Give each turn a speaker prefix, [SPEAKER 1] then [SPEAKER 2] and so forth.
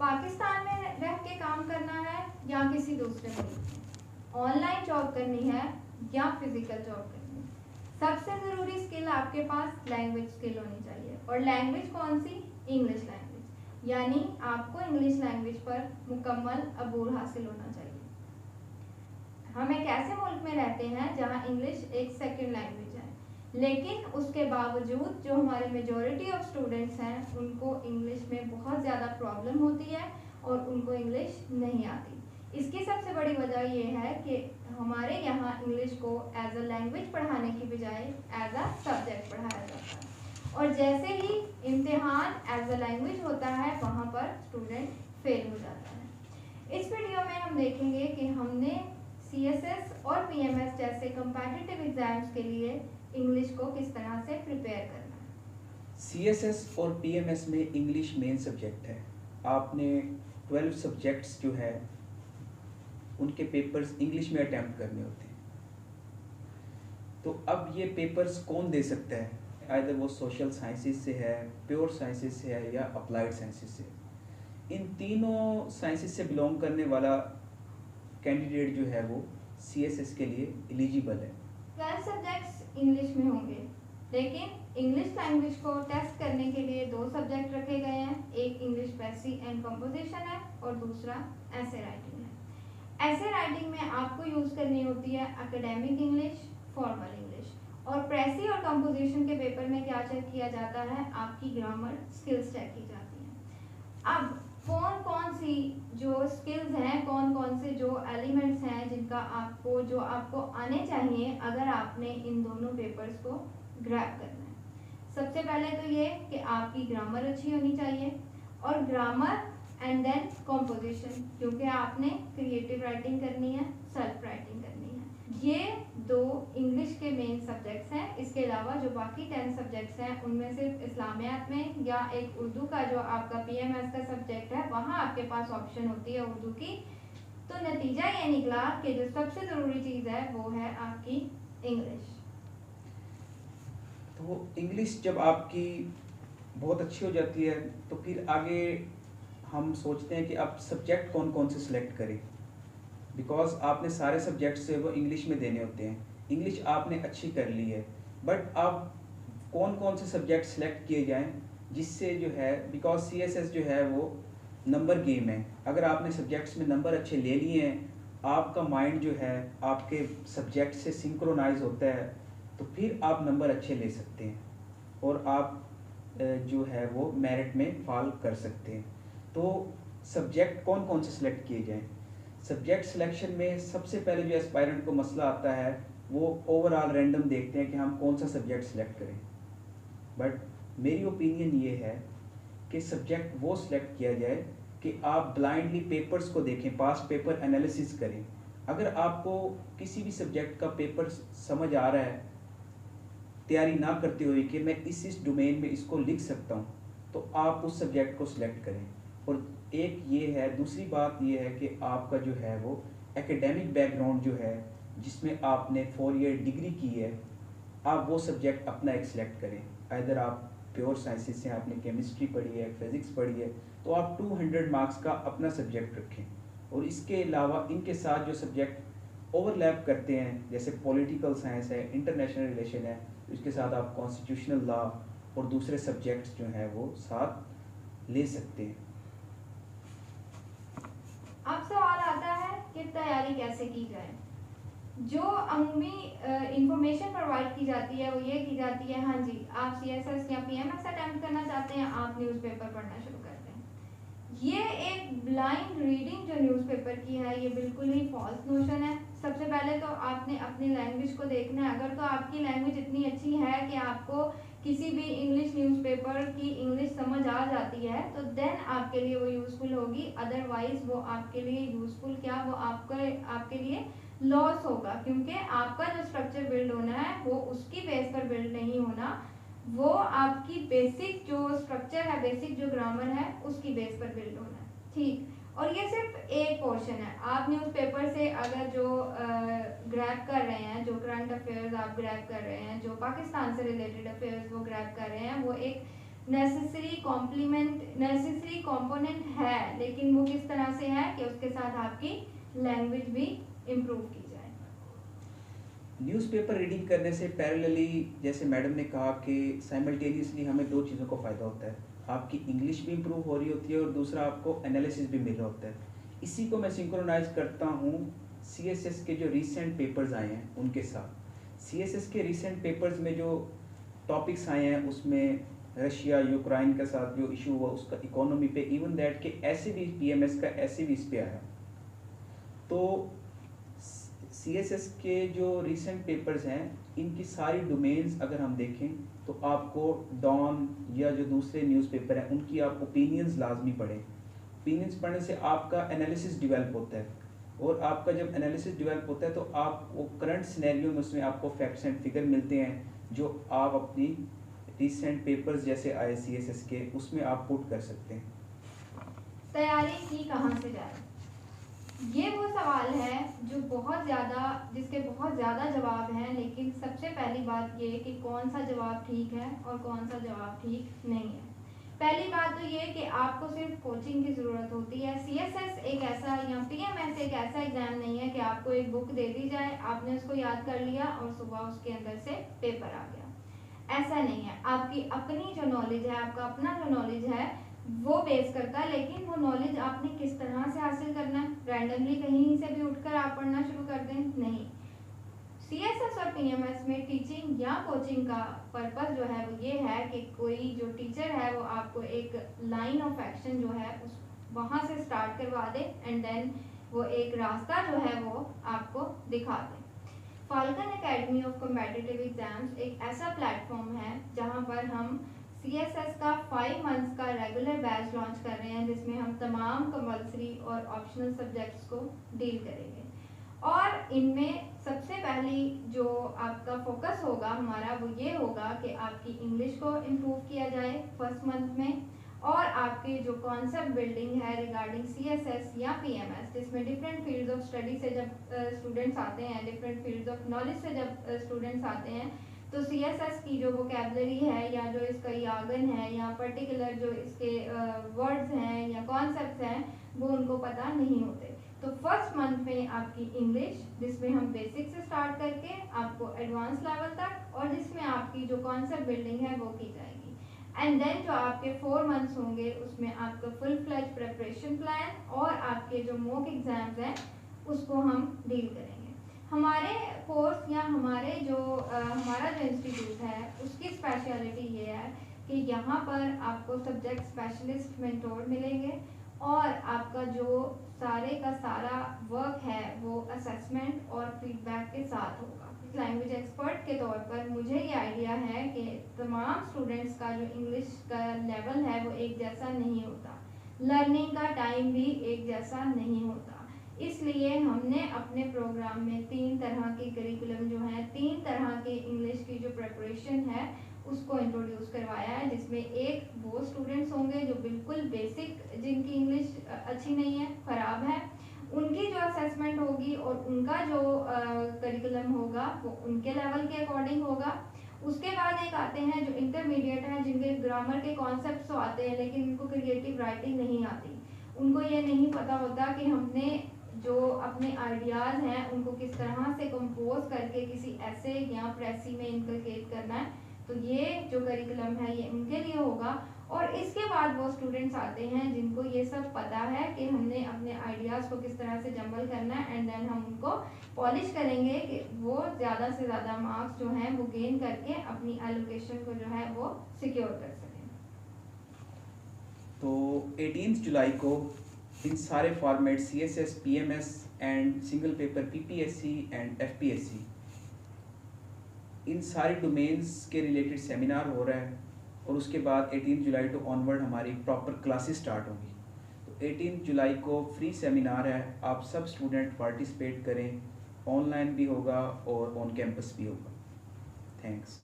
[SPEAKER 1] पाकिस्तान में रह के काम करना है या किसी दूसरे मुल्क में, ऑनलाइन जॉब करनी है या फिजिकल जॉब करनी है, सबसे ज़रूरी स्किल आपके पास लैंग्वेज स्किल होनी चाहिए। और लैंग्वेज कौन सी? इंग्लिश लैंग्वेज, यानी आपको इंग्लिश लैंग्वेज पर मुकम्मल अबूर हासिल होना चाहिए। हम एक ऐसे मुल्क में रहते हैं जहाँ इंग्लिश एक सेकंड लैंग्वेज है, लेकिन उसके बावजूद जो हमारे मेजॉरिटी ऑफ स्टूडेंट्स हैं उनको इंग्लिश में बहुत ज़्यादा प्रॉब्लम होती है और उनको इंग्लिश नहीं आती। इसकी सबसे बड़ी वजह यह है कि हमारे यहाँ इंग्लिश को एज अ लैंग्वेज पढ़ाने की बजाय एज अ सब्जेक्ट पढ़ाया जाता है, और जैसे ही इम्तिहान एज अ लैंग्वेज होता है वहाँ पर स्टूडेंट फेल हो जाता है। इस वीडियो में हम देखेंगे कि हमने CSS और PMS जैसे कम्पिटिटिव एग्जाम्स के लिए इंग्लिश को किस तरह से प्रिपेयर करना है।
[SPEAKER 2] CSS और PMS में इंग्लिश मेन सब्जेक्ट है। आपने 12 सब्जेक्ट्स जो है उनके पेपर्स इंग्लिश में अटैम्प्ट करने होते हैं। तो अब ये पेपर्स कौन दे सकता है? आइदर वो सोशल साइंसेस से है, प्योर साइंसेस से है या अप्लाइड साइंसेस से। इन तीनों साइंसेस से बिलोंग करने वाला कैंडिडेट जो है वो CSS के लिए एलिजिबल है।
[SPEAKER 1] 12 सब्जेक्ट्स इंग्लिश में होंगे, लेकिन इंग्लिश लैंग्वेज को टेस्ट करने के लिए 2 सब्जेक्ट रखे गए हैं। एक इंग्लिश पैसिव एंड कंपोजिशन है और दूसरा ऐसे राइटिंग है। ऐसे राइटिंग में आपको यूज़ करनी होती है एकेडमिक इंग्लिश, फॉर्मल इंग्लिश, और प्रेसी और कंपोजिशन के पेपर में क्या चेक किया जाता है? आपकी ग्रामर स्किल्स चेक की जाती हैं। अब कौन कौन सी जो स्किल्स हैं, कौन कौन से जो एलिमेंट्स हैं जिनका आपको आने चाहिए अगर आपने इन दोनों पेपर्स को ग्रैब करना है। सबसे पहले तो ये कि आपकी ग्रामर अच्छी होनी चाहिए, और ग्रामर एंड देन कंपोजिशन, क्योंकि आपने क्रिएटिव राइटिंग करनी है, सेल्फ राइटिंग करनी है। ये 2 इंग्लिश के मेन सब्जेक्ट्स हैं। इसके अलावा जो बाकी 10 सब्जेक्ट्स हैं उनमें सिर्फ इस्लामियात में या एक उर्दू का जो आपका PMS का सब्जेक्ट है वहाँ आपके पास ऑप्शन होती है उर्दू की। तो नतीजा ये निकला कि जो सबसे ज़रूरी चीज़ है वो है आपकी इंग्लिश।
[SPEAKER 2] तो इंग्लिश जब आपकी बहुत अच्छी हो जाती है तो फिर आगे हम सोचते हैं कि अब सब्जेक्ट कौन कौन से सिलेक्ट करें, बिकॉज आपने सारे सब्जेक्ट से वो इंग्लिश में देने होते हैं। इंग्लिश आपने अच्छी कर ली है, बट अब कौन कौन से सब्जेक्ट सिलेक्ट किए जाएं जिससे जो है, बिकॉज CSS जो है वो नंबर गेम है। अगर आपने सब्जेक्ट्स में नंबर अच्छे ले लिए हैं, आपका माइंड जो है आपके सब्जेक्ट से सिंक्रोनाइज होता है, तो फिर आप नंबर अच्छे ले सकते हैं और आप जो है वो मेरिट में फॉल कर सकते हैं। तो सब्जेक्ट कौन कौन से सिलेक्ट किए जाएं? सब्जेक्ट सिलेक्शन में सबसे पहले जो एस्पायरेंट को मसला आता है वो ओवरऑल रैंडम देखते हैं कि हम कौन सा सब्जेक्ट सिलेक्ट करें। बट मेरी ओपिनियन ये है कि सब्जेक्ट वो सिलेक्ट किया जाए कि आप ब्लाइंडली पेपर्स को देखें, पास्ट पेपर एनालिसिस करें। अगर आपको किसी भी सब्जेक्ट का पेपर समझ आ रहा है तैयारी ना करते हुए कि मैं इस डोमेन में इसको लिख सकता हूँ, तो आप उस सब्जेक्ट को सिलेक्ट करें। और एक ये है, दूसरी बात ये है कि आपका जो है वो एकेडमिक बैकग्राउंड जो है जिसमें आपने 4 ईयर डिग्री की है, आप वो सब्जेक्ट अपना एक सिलेक्ट करें। अगर आप प्योर साइंसेस से आपने केमिस्ट्री पढ़ी है, फिज़िक्स पढ़ी है, तो आप 200 मार्क्स का अपना सब्जेक्ट रखें। और इसके अलावा इनके साथ जो सब्जेक्ट ओवरलैप करते हैं, जैसे पॉलिटिकल साइंस है, इंटरनेशनल रिलेशन है, इसके साथ आप कॉन्स्टिट्यूशनल लॉ और दूसरे सब्जेक्ट्स जो हैं वो साथ ले सकते हैं।
[SPEAKER 1] अब सवाल आता है कि तैयारी कैसे की जाए। जो अमूमी इंफॉर्मेशन प्रोवाइड की जाती है वो ये की जाती है, हाँ जी आप CSS या PMS अटेम्प्ट करना चाहते हैं, आप न्यूज़पेपर पढ़ना शुरू करते हैं। ये एक ब्लाइंड रीडिंग जो न्यूज़पेपर की है ये बिल्कुल ही फॉल्स नोशन है। सबसे पहले तो आपने अपनी लैंग्वेज को देखना है। अगर तो आपकी लैंग्वेज इतनी अच्छी है कि आपको किसी भी इंग्लिश न्यूज़पेपर की इंग्लिश समझ आ जाती है तो देन आपके लिए वो यूज़फुल होगी। अदरवाइज वो आपके लिए यूज़फुल क्या, वो आपके लिए लॉस होगा, क्योंकि आपका जो स्ट्रक्चर बिल्ड होना है वो उसकी बेस पर बिल्ड नहीं होना, वो आपकी बेसिक जो स्ट्रक्चर है, बेसिक जो ग्रामर है उसकी बेस पर बिल्ड होना है। ठीक, और ये सिर्फ एक पोर्शन है। आप न्यूज़पेपर से अगर जो ग्रैब कर रहे हैं, जो करंट अफेयर्स आप ग्रैब कर रहे हैं, जो पाकिस्तान से रिलेटेड अफेयर्स वो ग्रैब कर रहे हैं, वो एक नेसेसरी कंपोनेंट है, लेकिन वो किस तरह से है कि उसके साथ आपकी लैंग्वेज भी इम्प्रूव की जाए।
[SPEAKER 2] न्यूज़पेपर रीडिंग करने से पैरेलली, जैसे मैडम ने कहा कि साइमल्टेनियसली हमें दो चीज़ों का फ़ायदा होता है, आपकी इंग्लिश भी इम्प्रूव हो रही होती है और दूसरा आपको एनालिसिस भी मिल रहा होता है। इसी को मैं सिंक्रोनाइज करता हूँ सीएसएस के जो रीसेंट पेपर्स आए हैं उनके साथ। सीएसएस के रीसेंट पेपर्स में जो टॉपिक्स आए हैं उसमें रशिया यूक्रेन के साथ जो इशू हुआ उसका इकोनॉमी पे, इवन दैट के ऐसे भी पीएमएस का ऐसे भी इस पे आया। तो सीएसएस के जो रिसेंट पेपर्स हैं इनकी सारी डोमेन्स अगर हम देखें तो आपको डॉन या जो दूसरे न्यूज़पेपर हैं उनकी आप ओपिनियंस लाजमी पढ़ें। ओपिनियंस पढ़ने से आपका एनालिसिस डेवलप होता है, और आपका जब एनालिसिस डेवलप होता है तो आप वो करंट सिनेरियो में उसमें आपको फैक्ट्स एंड फिगर मिलते हैं जो आप अपनी रिसेंट पेपर्स जैसे आए सीएसएस के उसमें आप पुट कर सकते हैं।
[SPEAKER 1] तैयारी की कहाँ से जाए, ये वो सवाल है जो जिसके बहुत ज़्यादा जवाब हैं, लेकिन सबसे पहली बात ये कि कौन सा जवाब ठीक है और कौन सा जवाब ठीक नहीं है। पहली बात तो ये कि आपको सिर्फ कोचिंग की ज़रूरत होती है। सीएसएस एक ऐसा या पीएमएस एक ऐसा एग्ज़ाम नहीं है कि आपको एक बुक दे दी जाए, आपने उसको याद कर लिया और सुबह उसके अंदर से पेपर आ गया। ऐसा नहीं है। आपकी अपनी जो नॉलेज है, आपका अपना जो नॉलेज है वो बेस करता है, लेकिन वो नॉलेज आपने किस तरह से हासिल करना है। रैंडमली कहीं से भी उठकर आप पढ़ना शुरू कर दें, नहीं। सीएसएस और पीएमएस में टीचिंग या कोचिंग का पर्पस जो है वो ये है कि कोई जो टीचर है वो आपको एक लाइन ऑफ एक्शन जो है उस वहाँ से स्टार्ट करवा दे एंड देन वो एक रास्ता जो है वो आपको दिखा दे। Falcon academy of competitive exams एक ऐसा प्लेटफॉर्म है जहाँ पर हम सीएसएस का 5 मंथ्स का रेगुलर बैच लॉन्च कर रहे हैं, जिसमें हम तमाम कंपल्सरी और ऑप्शनल सब्जेक्ट्स को डील करेंगे। और इनमें सबसे पहली जो आपका फोकस होगा हमारा वो ये होगा कि आपकी इंग्लिश को इम्प्रूव किया जाए फर्स्ट मंथ में, और आपके जो कॉन्सेप्ट बिल्डिंग है रिगार्डिंग सीएसएस या पीएमएस, जिसमें डिफरेंट फील्ड्स ऑफ स्टडी से जब स्टूडेंट्स आते हैं, डिफरेंट फील्ड्स ऑफ नॉलेज से जब स्टूडेंट्स आते हैं, तो सीएसएस की जो वोकैबुलरी है या जो इसका यार्गन है या पर्टिकुलर जो इसके वर्ड्स हैं या कॉन्सेप्ट्स हैं वो उनको पता नहीं होते। तो फर्स्ट मंथ में आपकी इंग्लिश, जिसमें हम बेसिक से स्टार्ट करके आपको एडवांस लेवल तक, और जिसमें आपकी जो कॉन्सेप्ट बिल्डिंग है वो की जाएगी। एंड देन जो आपके 4 मंथ्स होंगे उसमें आपका फुल फ्लेज प्रिपरेशन प्लान और आपके जो मॉक एग्जाम्स हैं उसको हम डील करेंगे। हमारे कोर्स या हमारा जो इंस्टीट्यूट है उसकी स्पेशलिटी ये है कि यहाँ पर आपको सब्जेक्ट स्पेशलिस्ट मेंटोर मिलेंगे, और आपका जो सारे का सारा वर्क है वो असेसमेंट और फीडबैक के साथ होगा। लैंग्वेज एक्सपर्ट के तौर पर मुझे ये आइडिया है कि तमाम स्टूडेंट्स का जो इंग्लिश का लेवल है वो एक जैसा नहीं होता, लर्निंग का टाइम भी एक जैसा नहीं होता। इसलिए हमने अपने प्रोग्राम में 3 तरह के करिकुलम जो है, 3 तरह के इंग्लिश की जो प्रिपरेशन है उसको इंट्रोड्यूस करवाया है, जिसमें एक वो स्टूडेंट्स होंगे जो बिल्कुल बेसिक, जिनकी इंग्लिश अच्छी नहीं है, ख़राब है, उनकी जो असेसमेंट होगी और उनका जो करिकुलम होगा वो उनके लेवल के अकॉर्डिंग होगा। उसके बाद एक आते हैं जो इंटरमीडिएट हैं, जिनके ग्रामर के कॉन्सेप्ट्स तो आते हैं लेकिन उनको क्रिएटिव राइटिंग नहीं आती। उनको ये नहीं पता होता कि हमने जो अपने आइडियाज़ हैं उनको किस तरह से कंपोज करके किसी ऐसे या प्रेसी में इनकलकेट करना है। तो ये जो करिकुलम है ये उनके लिए होगा। और इसके बाद वो स्टूडेंट्स आते हैं जिनको ये सब पता है कि हमने अपने आइडियाज़ को किस तरह से जंबल करना है, एंड देन हम उनको पॉलिश करेंगे कि वो ज़्यादा से ज़्यादा मार्क्स जो हैं वो गेन करके अपनी एलोकेशन को जो है वो सिक्योर कर सकें।
[SPEAKER 2] तो 18 जुलाई को इन सारे format CSS, PMS and single paper PPSC and FPSC, इन सारे डोमेन्स के रिलेटेड सेमिनार हो रहा है, और उसके बाद 18 जुलाई टू ऑनवर्ड हमारी प्रॉपर क्लासेस स्टार्ट होंगी। तो 18 जुलाई को फ्री सेमिनार है, आप सब स्टूडेंट पार्टिसिपेट करें, ऑनलाइन भी होगा और ऑन कैंपस भी होगा। थैंक्स।